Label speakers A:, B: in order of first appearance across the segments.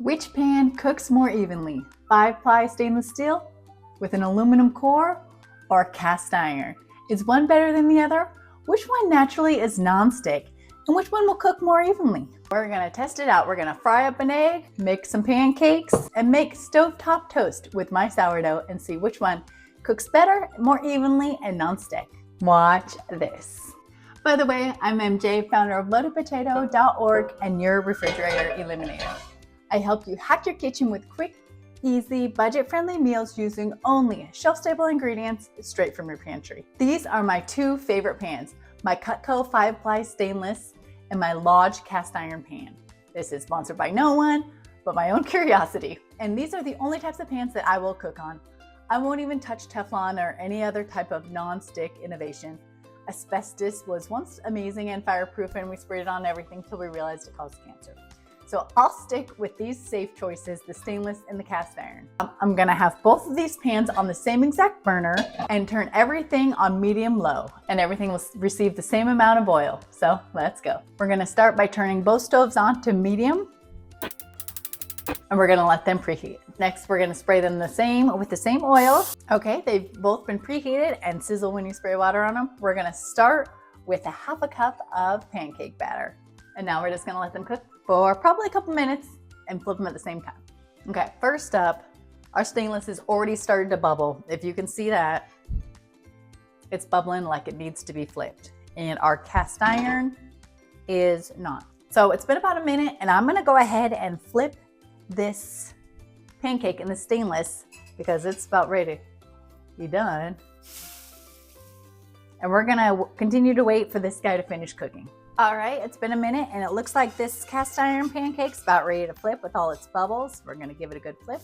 A: Which pan cooks more evenly? 5-ply stainless steel with an aluminum core or cast iron? Is one better than the other? Which one naturally is nonstick? And which one will cook more evenly? We're gonna test it out. We're gonna fry up an egg, make some pancakes, and make stovetop toast with my sourdough and see which one cooks better, more evenly, and nonstick. Watch this. By the way, I'm MJ, founder of loadedpotato.org and your refrigerator eliminator. I help you hack your kitchen with quick, easy, budget-friendly meals using only shelf-stable ingredients straight from your pantry. These are my two favorite pans, my Cutco 5-ply stainless and my Lodge cast iron pan. This is sponsored by no one, but my own curiosity. And these are the only types of pans that I will cook on. I won't even touch Teflon or any other type of non-stick innovation. Asbestos was once amazing and fireproof, and we sprayed it on everything till we realized it caused cancer. So I'll stick with these safe choices, the stainless and the cast iron. I'm gonna have both of these pans on the same exact burner and turn everything on medium-low, and everything will receive the same amount of oil. So let's go. We're gonna start by turning both stoves on to medium, and we're gonna let them preheat. Next, we're gonna spray them with the same oil. Okay, they've both been preheated and sizzle when you spray water on them. We're gonna start with a ½ cup of pancake batter. And now we're just gonna let them cook for probably a couple minutes and flip them at the same time. Okay, first up, our stainless has already started to bubble. If you can see that, it's bubbling like it needs to be flipped. And our cast iron is not. So it's been about a minute, and I'm gonna go ahead and flip this pancake in the stainless because it's about ready to be done. And we're gonna continue to wait for this guy to finish cooking. All right, it's been a minute, and it looks like this cast iron pancake's about ready to flip with all its bubbles. We're gonna give it a good flip.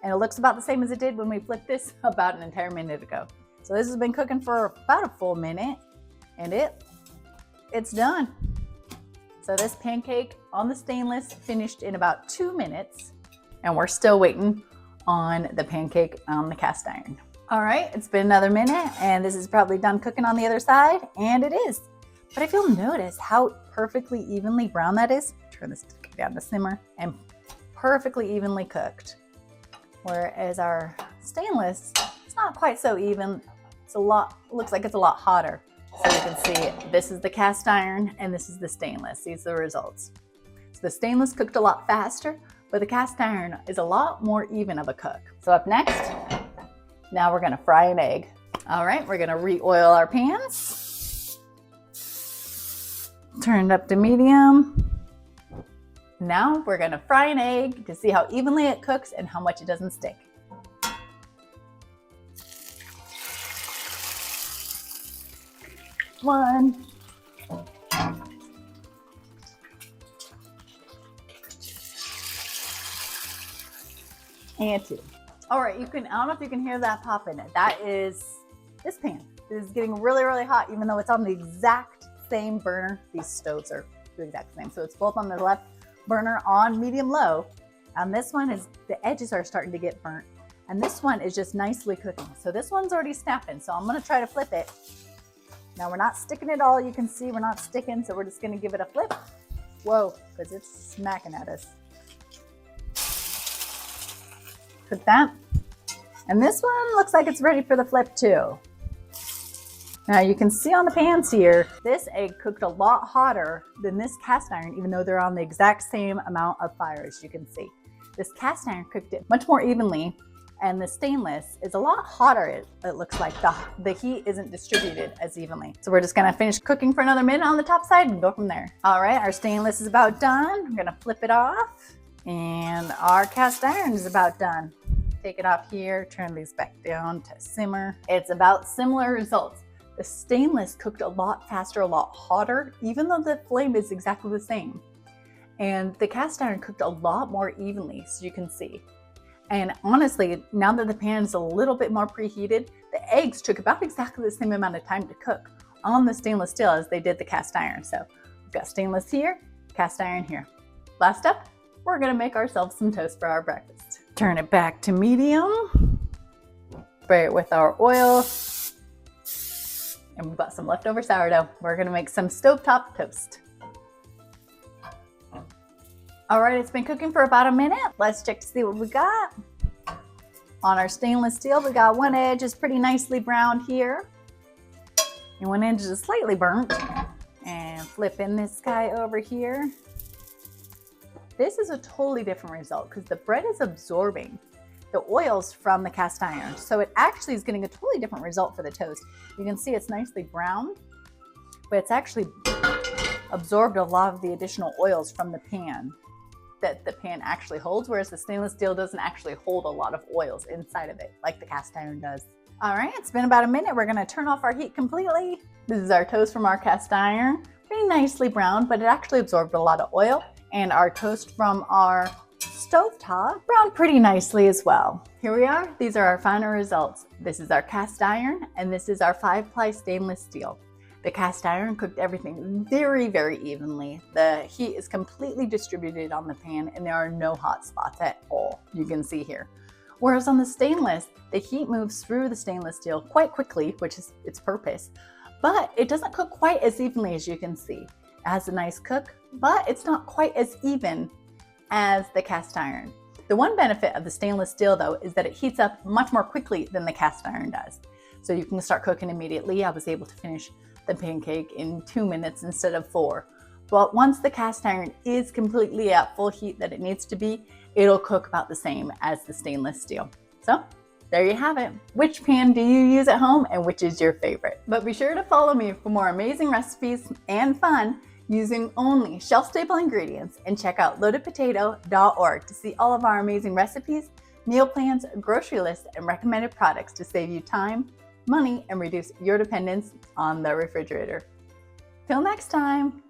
A: And it looks about the same as it did when we flipped this about an entire minute ago. So this has been cooking for about a full minute, and it's done. So this pancake on the stainless finished in about 2 minutes, and we're still waiting on the pancake on the cast iron. All right, it's been another minute, and this is probably done cooking on the other side, and it is. But if you'll notice how perfectly evenly brown that is, turn this down to simmer, and perfectly evenly cooked. Whereas our stainless, it's not quite so even. Looks like it's a lot hotter. So you can see this is the cast iron and this is the stainless. These are the results. So the stainless cooked a lot faster, but the cast iron is a lot more even of a cook. So up next, now we're gonna fry an egg. All right, we're gonna re-oil our pans. Turned up to medium. Now we're gonna fry an egg to see how evenly it cooks and how much it doesn't stick. One. And two. All right, I don't know if you can hear that pop in it. That is this pan. It is getting really, really hot, even though it's on the exact same burner. These stoves are the exact same. So it's both on the left burner on medium-low. And this one is, the edges are starting to get burnt. And this one is just nicely cooking. So this one's already snapping. So I'm gonna try to flip it. Now we're not sticking it all. You can see we're not sticking. So we're just gonna give it a flip. Whoa, because it's smacking at us. Cook that. And this one looks like it's ready for the flip too. Now you can see on the pans here, this egg cooked a lot hotter than this cast iron, even though they're on the exact same amount of fire, as you can see. This cast iron cooked it much more evenly, and the stainless is a lot hotter. It looks like the heat isn't distributed as evenly. So we're just gonna finish cooking for another minute on the top side and go from there. All right, our stainless is about done. I'm gonna flip it off, and our cast iron is about done. Take it off here, turn these back down to simmer. It's about similar results. The stainless cooked a lot faster, a lot hotter, even though the flame is exactly the same. And the cast iron cooked a lot more evenly, so you can see. And honestly, now that the pan is a little bit more preheated, the eggs took about exactly the same amount of time to cook on the stainless steel as they did the cast iron. So we've got stainless here, cast iron here. Last up, we're gonna make ourselves some toast for our breakfast. Turn it back to medium, spray it with our oil, and we've got some leftover sourdough. We're gonna make some stovetop toast. All right, it's been cooking for about a minute. Let's check to see what we got. On our stainless steel, we got one edge is pretty nicely browned here. And one edge is slightly burnt. And flipping this guy over here. This is a totally different result because the bread is absorbing the oils from the cast iron. So it actually is getting a totally different result for the toast. You can see it's nicely browned, but it's actually absorbed a lot of the additional oils from the pan that the pan actually holds, whereas the stainless steel doesn't actually hold a lot of oils inside of it like the cast iron does. All right, it's been about a minute. We're gonna turn off our heat completely. This is our toast from our cast iron. Pretty nicely browned, but it actually absorbed a lot of oil. And our toast from our stovetop browned pretty nicely as well. Here we are. These are our final results. This is our cast iron, and this is our 5-ply stainless steel. The cast iron cooked everything very, very evenly. The heat is completely distributed on the pan, and there are no hot spots at all, you can see here. Whereas on the stainless, the heat moves through the stainless steel quite quickly, which is its purpose, but it doesn't cook quite as evenly as you can see. It has a nice cook, but it's not quite as even as the cast iron. The one benefit of the stainless steel though is that it heats up much more quickly than the cast iron does. So you can start cooking immediately. I was able to finish the pancake in 2 minutes instead of 4. But once the cast iron is completely at full heat that it needs to be, it'll cook about the same as the stainless steel. So there you have it. Which pan do you use at home and which is your favorite? But be sure to follow me for more amazing recipes and fun using only shelf-stable ingredients, and check out loadedpotato.org to see all of our amazing recipes, meal plans, grocery lists, and recommended products to save you time, money, and reduce your dependence on the refrigerator. Till next time.